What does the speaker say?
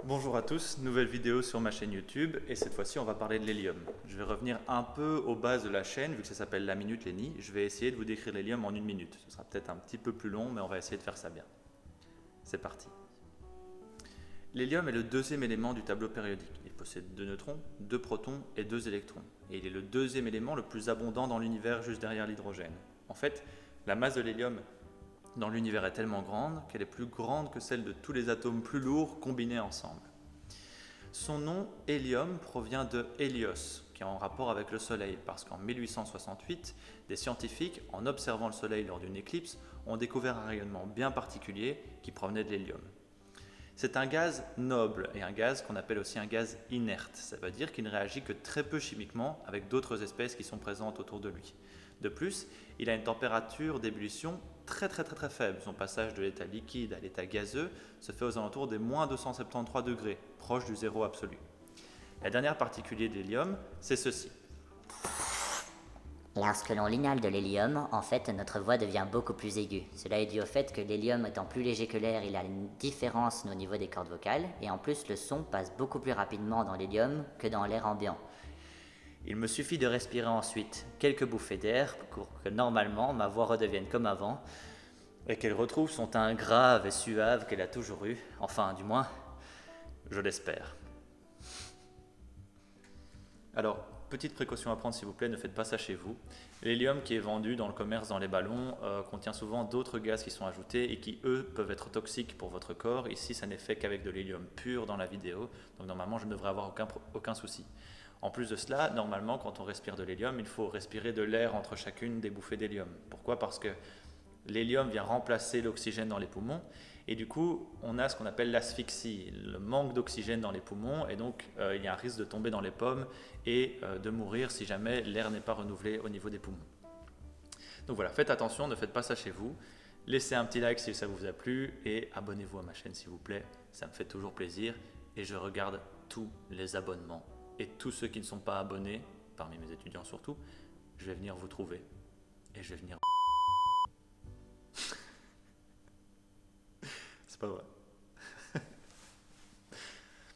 Bonjour à tous, nouvelle vidéo sur ma chaîne YouTube et cette fois-ci on va parler de l'hélium. Je vais revenir un peu aux bases de la chaîne vu que ça s'appelle La Minute Lenny. Je vais essayer de vous décrire l'hélium en 1 minute. Ce sera peut-être un petit peu plus long mais on va essayer de faire ça bien. C'est parti. L'hélium est le deuxième élément du tableau périodique. Il possède 2 neutrons, 2 protons et 2 électrons. Et il est le deuxième élément le plus abondant dans l'univers juste derrière l'hydrogène. En fait, la masse de l'hélium dans l'univers est tellement grande qu'elle est plus grande que celle de tous les atomes plus lourds combinés ensemble. Son nom, hélium, provient de Hélios, qui est en rapport avec le Soleil, parce qu'en 1868, des scientifiques, en observant le Soleil lors d'une éclipse, ont découvert un rayonnement bien particulier qui provenait de l'hélium. C'est un gaz noble et un gaz qu'on appelle aussi un gaz inerte. Ça veut dire qu'il ne réagit que très peu chimiquement avec d'autres espèces qui sont présentes autour de lui. De plus, il a une température d'ébullition très faible. Son passage de l'état liquide à l'état gazeux se fait aux alentours des moins 273 degrés, proche du zéro absolu. La dernière particulier de l'hélium, c'est ceci. Lorsque l'on inhale de l'hélium, en fait, notre voix devient beaucoup plus aiguë. Cela est dû au fait que l'hélium étant plus léger que l'air, il a une différence au niveau des cordes vocales, et en plus, le son passe beaucoup plus rapidement dans l'hélium que dans l'air ambiant. Il me suffit de respirer ensuite quelques bouffées d'air pour que normalement ma voix redevienne comme avant, et qu'elle retrouve son teint grave et suave qu'elle a toujours eu, enfin, du moins, je l'espère. Alors, petite précaution à prendre s'il vous plaît, ne faites pas ça chez vous. L'hélium qui est vendu dans le commerce, dans les ballons, contient souvent d'autres gaz qui sont ajoutés et qui, eux, peuvent être toxiques pour votre corps. Ici, ça n'est fait qu'avec de l'hélium pur dans la vidéo, donc normalement, je ne devrais avoir aucun souci. En plus de cela, normalement, quand on respire de l'hélium, il faut respirer de l'air entre chacune des bouffées d'hélium. Pourquoi ? Parce que l'hélium vient remplacer l'oxygène dans les poumons et du coup, on a ce qu'on appelle l'asphyxie, le manque d'oxygène dans les poumons et donc il y a un risque de tomber dans les pommes et de mourir si jamais l'air n'est pas renouvelé au niveau des poumons. Donc voilà, faites attention, ne faites pas ça chez vous. Laissez un petit like si ça vous a plu et abonnez-vous à ma chaîne s'il vous plaît, ça me fait toujours plaisir et je regarde tous les abonnements. Et tous ceux qui ne sont pas abonnés, parmi mes étudiants surtout, je vais venir vous trouver. Et je vais venir... C'est pas vrai.